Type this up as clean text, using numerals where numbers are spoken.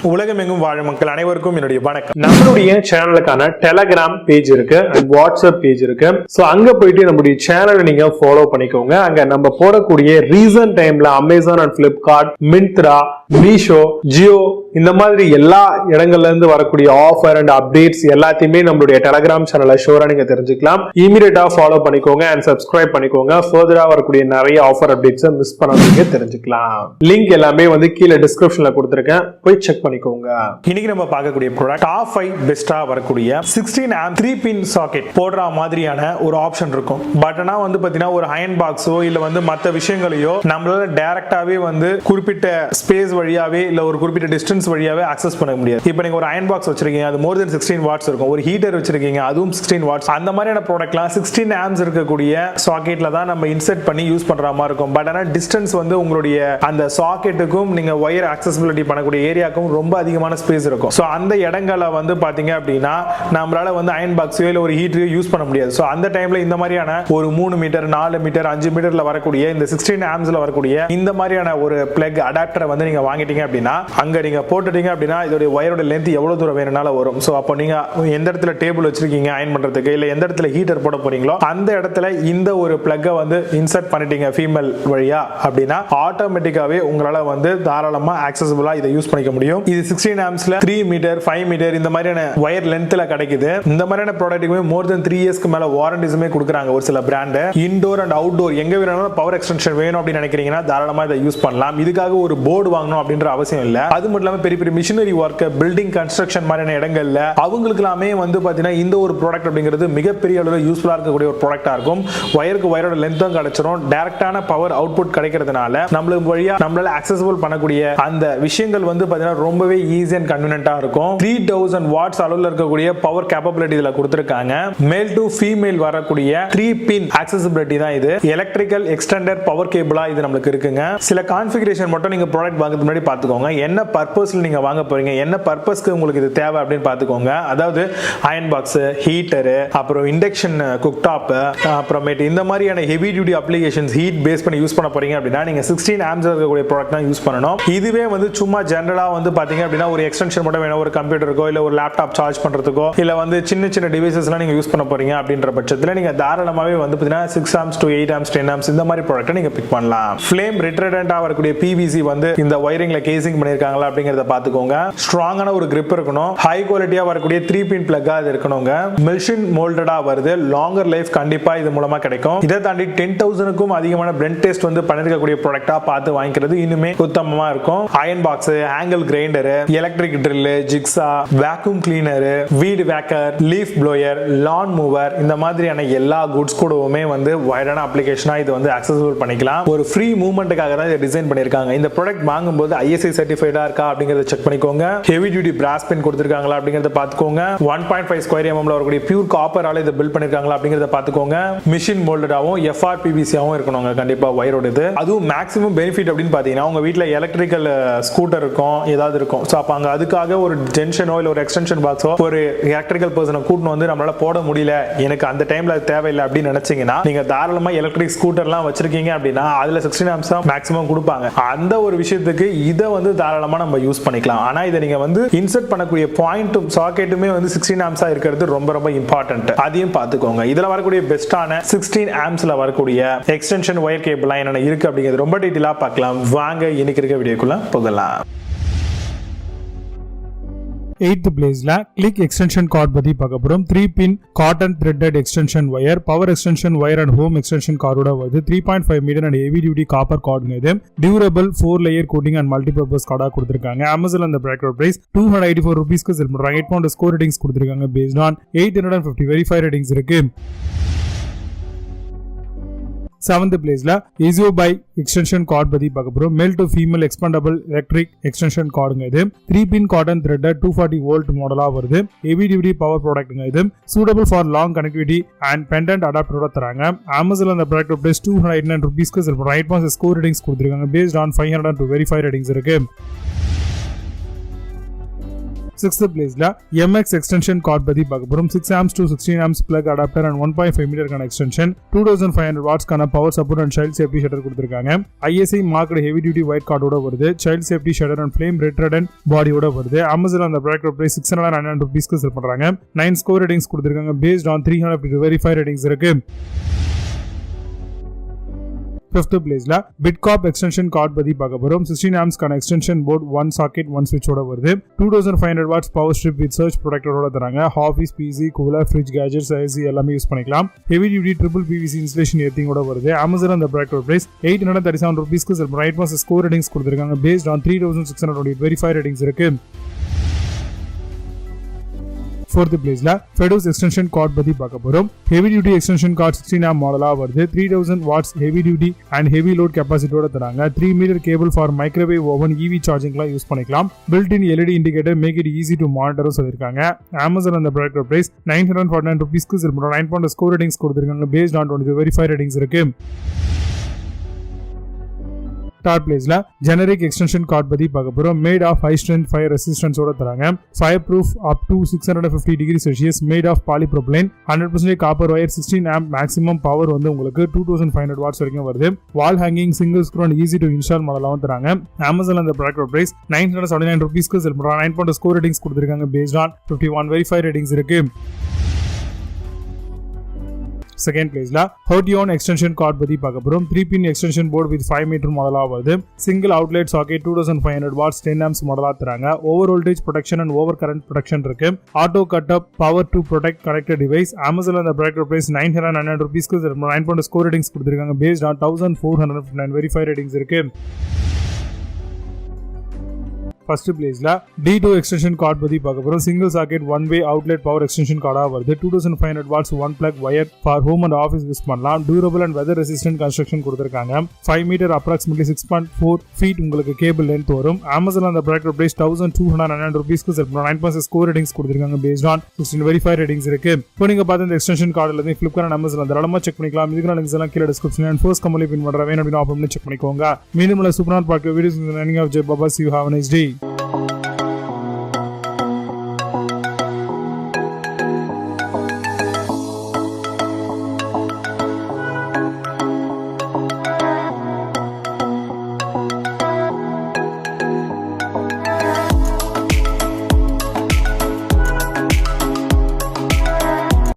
உலகமெங்கும் வாழும் மக்கள் அனைவருக்கும் என்னுடைய வணக்கம். நம்மளுடைய சேனலுக்கான டெலகிராம் பேஜ் இருக்கு அண்ட் வாட்ஸ்அப் பேஜ் இருக்கு. சோ அங்க போயிட்டு நம்மளுடைய சேனலை நீங்க ஃபாலோ பண்ணிக்கோங்க. அங்க நம்ம போடக்கூடிய ரீசன்ட் டைம்ல Amazon and Flipkart, Myntra, Meesho, Jio இந்த மாதிரி எல்லா இடங்கள்ல இருந்து வரக்கூடிய ஆஃபர் அண்ட் அப்டேட்ஸ் எல்லாத்தையுமே நம்மளுடைய டெலகிராம் சேனல்ல ஷோரா நீங்க தெரிஞ்சுக்கலாம். இமீடியட்டா ஃபாலோ பண்ணிக்கோங்க அண்ட் சப்ஸ்கிரைப் பண்ணிக்கோங்க. ஃபர்தரா வரக்கூடிய நிறைய ஆஃபர் அப்டேட்ஸ் மிஸ் பண்ணாதீங்க, தெரிஞ்சுக்கலாம். லிங்க் எல்லாமே கீழே டிஸ்கிரிப்ஷன்ல கொடுத்திருக்கேன், போய் செக் பண்ணிக்கோங்க. இன்னைக்கு நம்ம பார்க்கக்கூடிய ப்ராடக்ட் டாப் 5 பெஸ்டா வரக்கூடிய 16 ஆம்ப் 3 பின் சாக்கெட் போடுற மாதிரியான ஒரு ஆப்ஷன் இருக்கும். பட் ஆனா பாத்தீங்கன்னா ஒரு அயன் பாக்ஸோ இல்ல மற்ற விஷயங்களையோ நம்மளால டைரக்டாவே குறிப்பிட்ட ஸ்பேஸ் வழியாவே இல்ல ஒரு குறிப்பிட்ட டிஸ்டன்ஸ் வழியாவே அக்சஸ் பண்ண முடியாது. இப்போ நீங்க ஒரு அயன் பாக்ஸ் வச்சிருக்கீங்க, அது மோர் தென் 16 வாட்ஸ் இருக்கும். ஒரு ஹீட்டர் வச்சிருக்கீங்க, அதுவும் 16 வாட்ஸ். அந்த மாதிரியான ப்ராடக்ட்லாம் 16 ஆம்ப்ஸ் இருக்கக்கூடிய சாக்கெட்ல தான் நம்ம இன்சர்ட் பண்ணி யூஸ் பண்ற மாதிரி இருக்கும். பட் ஆனா டிஸ்டன்ஸ் உங்களுடைய அந்த சாக்கெட்டுக்கும் நீங்க ஒயர் அக்சஸபிலிட்டி பண்ணக்கூடிய ஏரியாக்கும் ரொம்ப அதிகமான ஸ்பேஸ் இருக்கும். சோ அந்த இடங்களை பாத்தீங்க அப்படின்னா நம்மளால அயன் பாக்ஸோ இல்ல ஒரு ஹீட்டரையோ யூஸ் பண்ண முடியாது. சோ அந்த டைம்ல இந்த மாதிரியான ஒரு 3 மீட்டர் 4 மீட்டர் 5 மீட்டர்ல வரக்கூடிய இந்த 16 ஆம்ப்ஸ்ல வரக்கூடிய இந்த மாதிரியான ஒரு பிளக் அடாப்டரை நீங்க வாங்கிட்டீங்க அப்படின்னா அங்க நீங்க போட்டுட்டீங்க அப்படின்னா இதோட ஒயரோட லென்த் எவ்வளவு தூரம் வேணும்னாலும் வரும். சோ அப்போ நீங்க எந்த இடத்துல டேபிள் வச்சிருக்கீங்க அயன் பண்றதுக்கு இல்ல எந்த இடத்துல ஹீட்டர் போட போறீங்களோ அந்த இடத்துல இந்த ஒரு பிளக்கை இன்சர்ட் பண்ணிட்டீங்க ஃபீமேல் வழியா அப்படின்னா ஆட்டோமேட்டிக்காவே உங்களால தாராளமா ஆக்சஸபிளா இதை யூஸ் பண்ணிக்க முடியும். இது 16 ஆம்ப்ஸ்ல 3 மீட்டர் 5 மீட்டர் இந்த மாதிரியான ஒயர் லென்த்ல கிடைக்குது. இந்த மாதிரியான ப்ராடக்ட்டுக்கு மோர் தென் 3 இயர்ஸ்க்கு மேல வாரண்டிஸுமே கொடுக்குறாங்க ஒரு சில பிராண்ட். இன்டோர் அண்ட் அவுட்டோர் எங்க வேணாலும் பவர் எக்ஸ்டென்ஷன் வேணும் அப்படின்னு நினைக்கிறீங்கன்னா தாராளமா இதை யூஸ் பண்ணலாம். இதுக்காக ஒரு போர்டு வாங்கணும் அப்படின்ற அவசியம் இல்ல. அது மட்டும் இல்லாம பெரிய பெரிய மிஷினரி ஒர்க், பில்டிங் கன்ஸ்ட்ரக்ஷன் மாதிரியான இடங்கள்ல அவங்களுக்கு எல்லாமே பாத்தீங்கன்னா இந்த ஒரு ப்ராடக்ட் அப்படிங்கிறது மிகப்பெரிய அளவில் யூஸ்ஃபுல்லா இருக்கக்கூடிய ஒரு ப்ராடக்டா இருக்கும். ஒயருக்கு ஒயரோட லென்த்தும் கிடைச்சிரும், டைரக்டான பவர் அவுட்புட் கிடைக்கிறதுனால நம்மளுக்கு வழியா நம்மளால அக்சஸபிள் பண்ணக்கூடிய அந்த விஷயங்கள் பாத்தீங்கன்னா ரொம்பவே ஈஸி அண்ட் கன்வீனியன்ட்டா இருக்கும். 3000 வாட்ஸ் அளவுல இருக்கக்கூடிய பவர் கேப்பபிலிட்டி இதுல கொடுத்திருக்காங்க. மேல் டு ஃபீமேல் வரக்கூடிய 3 பின் ஆக்சஸபிலிட்டி தான் இது. எலக்ட்ரிக்கல் எக்ஸ்டெண்டர் பவர் கேபிளா இது நமக்கு இருக்குங்க. சில கான்ஃபிகரேஷன் மட்டும் நீங்க ப்ராடக்ட் வாங்குறதுக்கு முன்னாடி பாத்துக்கோங்க. என்ன பர்பஸ்ல நீங்க வாங்க போறீங்க, என்ன பர்பஸ்க்கு உங்களுக்கு இது தேவை அப்படின்னு பாத்துக்கோங்க. அதாவது அயன் பாக்ஸ், ஹீட்டர், அப்புறம் இண்டக்ஷன் குக் டாப், அப்புறமேட்டு இந்த மாதிரியான heavy duty applications heat base பண்ணி யூஸ் பண்ண போறீங்க அப்படின்னா நீங்க 16 ஆம்ப்ஸ் இருக்கக்கூடிய ப்ராடக்ட் தான் யூஸ் பண்ணணும். இதுவே சும்மா ஜெனரலா பாத்தீங்க அப்படின்னா ஒரு எக்ஸ்டென்ஷன் மட்டும் வேணும், ஒரு கம்ப்யூட்டருக்கோ இல்ல ஒரு லேப்டாப் சார்ஜ் பண்றதுக்கோ இல்ல சின்ன சின்ன டிவைசஸ்லாம் நீங்க யூஸ் பண்ண போறீங்க அப்படின்ற பட்சத்துல நீங்க தாராளமாவே பாத்தீங்கன்னா 6 ஆம்ப்ஸ் to 8 ஆம்ப்ஸ் 10 ஆம்ப்ஸ் இந்த மாதிரி ப்ராடக்ட்டை நீங்க பிக் பண்ணலாம். ஃப்ளேம் ரிட்ரடண்டா வரக்கூடிய பிவிசி இந்த வயரிங்ல கேசிங் பண்ணிருக்காங்களா அப்படிங்கறத பாத்துக்கோங்க. ஸ்ட்ராங்கான ஒரு grip இருக்கணும். ஹை குவாலிட்டியா வரக்கூடிய 3 பின் பிளக்கா இது இருக்கணுங்க. மெஷின் மோல்டடா வருது. லாங்கர் லைஃப் கண்டிப்பா இது மூலமா கிடைக்கும். இதை தாண்டி 10,000க்கும் அதிகமான பிளெண்ட் டெஸ்ட் பண்ணிருக்கக்கூடிய ப்ராடக்ட்டா பார்த்து வாங்கிக்கிறது இன்னுமே உத்தமமா இருக்கும். Iron box, angle grinder, electric drill, jigsaw, vacuum cleaner, weed whacker, leaf blower, lawn mower இந்த மாதிரியான எல்லா குட்ஸ் கூடவுமே வைடான அப்ளிகேஷனா இது அக்சஸபிள் பண்ணிக்கலாம். ஒரு ஃப்ரீ மூவ்மெண்ட்டுக்காக தான் இதை டிசைன் பண்ணிருக்காங்க. இந்த ப்ராடக்ட் வாங்கும்போது ISI சர்டிஃபைடா இருக்கா அப்படிங்கறத செக் பண்ணிக்கோங்க. ஹெவி டியூட்டி பிராஸ் பின் கொடுத்திருக்காங்களா அப்படிங்கறத பாத்துக்கோங்க. 1.5 ஸ்கொயர் mm ல வரக்கூடிய பியூர் காப்பரால இதை பில்ட் பண்ணிருக்காங்களா அப்படிங்கறத பாத்துக்கோங்க. மிஷின் மோல்டடாவும் FRPVC ஆவும் இருக்கணுங்க கண்டிப்பா வயரோட இது. அதுவும் மேக்ஸிமம் பெனிஃபிட் அப்படின்னு பாத்தீங்கன்னா உங்க வீட்ல எலக்ட்ரிக்கல் ஸ்கூட்டர் இருக்கும், ஏதாவது இருக்கும். சோ அப்ப அங்க அதுக்காக ஒரு ஜென்ஷனோ இல்ல ஒரு எக்ஸ்டென்ஷன் பாக்ஸோ ஒரு எலக்ட்ரிக்கல் பர்சனை கூட்டிட்டு நம்மளால போட முடியல, எனக்கு அந்த டைம்ல அது தேவையில்லை அப்படின்னு நினைச்சீங்கன்னா நீங்க தாராளமா எலக்ட்ரிக் ஸ்கூட்டர்லாம் வச்சிருக்கீங்க அப்படின்னா அதுல 16 ஆம்ப்ஸ் தான் மேக்ஸிமம் கொடுப்பாங்க. அந்த ஒரு விஷயத்துக்கு இதை தாராளமா நம்ம யூஸ் பண்ணிக்கலாம். ஆனா இதை நீங்க இன்சர்ட் பண்ணக்கூடிய பாயிண்ட்டும் சாக்கெட்டுமே 16 ஆம்ப்ஸா இருக்கிறது ரொம்ப ரொம்ப இம்பார்ட்டன்ட். அதையும் பாத்துக்கோங்க. இதுல வரக்கூடிய பெஸ்டான 16 ஆம்ப்ஸ்ல வரக்கூடிய எக்ஸ்டென்ஷன் ஒயர் கேபிள் என்ன இருக்கு அப்படிங்கிறது ரொம்ப டீடைலா பார்க்கலாம். வாங்க இன்னைக்கு இருக்க வீடியோக்குள்ள போகலாம். 8th பிளேஸ்ல கிளிக் எக்ஸ்டென்ஷன் கார்டு பத்தி பார்க்க போறோம். 3 pin cotton threaded extension wire, power extension wire and home extension கார்டோட வருது. 3.5 metre and heavy duty copper கார்டுங்க இது. Durable 4 layer coating and multipurpose கார்டா கொடுத்திருக்காங்க. Amazon அந்த பிராக்கெட் பிரைஸ் 284 ரூபீஸ்க்கு செல் பண்றாங்க. 8 ஸ்கோர் ரேட்டிங்ஸ் கொடுத்திருக்காங்க. பேஸ்ட் ஆன் 850 வெரிஃபை ரேட்டிங்ஸ் இருக்கு. 7th பிளேஸ்ல Ezio by எக்ஸ்டென்ஷன் கார்டு பத்தி பார்க்க போறோம். Male to female expandable electric extension கார்டுங்க இது. 3 பின் காட்டன் த்ரெட்டட் 240 வோல்ட் மாடலா வருது. ஹெவி டியூட்டி பவர் ப்ராடக்ட்ங்க இது. Suitable for long connectivity and pendant அடாப்டரோட தராங்க. Amazon அந்த ப்ராடக்ட் பிரைஸ் 289 ரூபீஸ்க்கு செல் பண்றாங்க. 8 ஸ்கோர் ரேட்டிங்ஸ் கொடுத்திருக்காங்க. பேஸ்ட் ஆன் 502 வெரிஃபை ரேட்டிங்ஸ் இருக்கு. 6th பிளேஸ்ல MX எக்ஸ்டென்ஷன் கார்டு பத்தி பார்க்க போறோம். 6 amps to 16 amps plug adapter and 1.5 meter கான எக்ஸ்டென்ஷன், 2500 watts கான power support and child safety shutter கொடுத்திருக்காங்க. ISI marked heavy duty white கார்டோட வருது. child safety shutter and flame retardant பாடியோட வருது. Amazon அந்த ப்ராடக்ட் பிரைஸ் $699 க்கு செல் பண்றாங்க. 9 ஸ்கோர் ரேட்டிங்ஸ் கொடுத்திருக்காங்க. based on 350 verified ratings இருக்கு. 5th பிளேஸ்ல பிட்காப் எக்ஸ்டென்ஷன் கார்டு பத்தி பார்க்க போறோம். 16 amps கான எக்ஸ்டென்ஷன் போர்ட், 1 சாக்கெட் 1 switch ஓட வருது. 2500 watts power strip with surge ப்ரொடெக்டரோட தராங்க. Office, PC, cooler, fridge, gadgets, AC எல்லாமே யூஸ் பண்ணிக்கலாம். Heavy duty triple PVC insulation எர்த்திங்கோட வருது. Amazon அந்த ப்ராடக்ட் பிரைஸ் $837 க்கு செல் பண்றாங்க. 8 months ஸ்கோர் ரேட்டிங்ஸ் கொடுத்திருக்காங்க. based on 3628 verified ratings இருக்கு. 4th பிளேஸ்ல ஃபெடோஸ் எக்ஸ்டென்ஷன் கார்டு பத்தி பார்க்க போறோம். Heavy duty extension cord 16 amp மாடலா வருது. 3000 watts heavy duty and heavy load கெபாசிட்டியோட தராங்க. 3 metre cable for microwave oven, EV சார்ஜிங்லாம் யூஸ் பண்ணிக்கலாம். Built in LED indicator make it easy to monitor சொல்லிருக்காங்க. Amazon அந்த ப்ராடக்ட் பிரைஸ் $949 க்கு செல் பண்றாங்க. 9 ஸ்கோர் ரேட்டிங்ஸ் கொடுத்திருக்காங்க. based on 22 verified ratings இருக்கு. 3rd பிளேஸ்ல ஜெனரிக் எக்ஸ்டென்ஷன் கார்டு பத்தி பார்க்க போறோம். Made of high strength fire resistance ஓட தராங்க. Fire proof up to 650 degree Celsius, made of polypropylene, 100% copper wire, 16 amp maximum power வந்து உங்களுக்கு 2500 watts வரைக்கும் வருது. Wall hanging, single screw and easy to install மாடலாவும் தராங்க. Amazon அந்த ப்ராடக்ட் பிரைஸ் $979 க்கு செல் பண்றாங்க. 9 ஸ்கோர் ரேட்டிங்ஸ் கொடுத்திருக்காங்க. based on 51 verified ratings இருக்கு. 2nd பிளேஸ்ல ஹோட்டியோன் எக்ஸ்டென்ஷன் கார்டு பத்தி பார்க்க போறோம். 3-pin extension board with 5 metre மாடலா வருது. Single outlet socket, 2500 watts 10 amps மாடலா தராங்க. Over voltage protection and over current protection இருக்கு. Auto cut up, power to protect connected device. Amazon அந்த ப்ராடக்ட் பிரைஸ் $999 க்கு 9 ஸ்கோர் ரேட்டிங்ஸ் கொடுத்திருக்காங்க. based on 1459 verified ratings இருக்கு. 1st பிளேஸ்ல D2 எக்ஸ்டென்ஷன் கார்டு பத்தி பார்க்க போறோம். Single socket 1-way outlet power extension கார்டா வருது. 2500 watts 1 plug wire for home and office use பண்ணலாம். Durable and weather resistant construction கொடுத்திருக்காங்க. 5 மீட்டர் அப்ராக்சிமேட்லி 6.4 feet உங்களுக்கு கேபிள் லென்த் வரும். Amazon அந்த ப்ராடக்ட் பிரைஸ் $1299 க்கு செல் பண்றாங்க. 9 ஸ்கோர் ரேட்டிங்ஸ் கொடுத்திருக்காங்க. based on 16 verified ratings இருக்கு. இப்போ நீங்க பார்த்த இந்த எக்ஸ்டென்ஷன் கார்டு எல்லாத்தையும் Flipkart and Amazon தாராளமா செக் பண்ணிக்கலாம். இதுக்கான லிங்க்ஸ் எல்லாம் கீழ டிஸ்கிரிப்ஷன்ல அண்ட் ஃபர்ஸ்ட் கமெண்ட்ல பின் பண்றேன். வேணும் அப்படினா ஆஃப் பண்ணி செக் பண்ணிக்கோங்க. மீண்டும் சூப்பரான பார்க்க videos. Signing off, Jay Baba. See you. Have a nice day.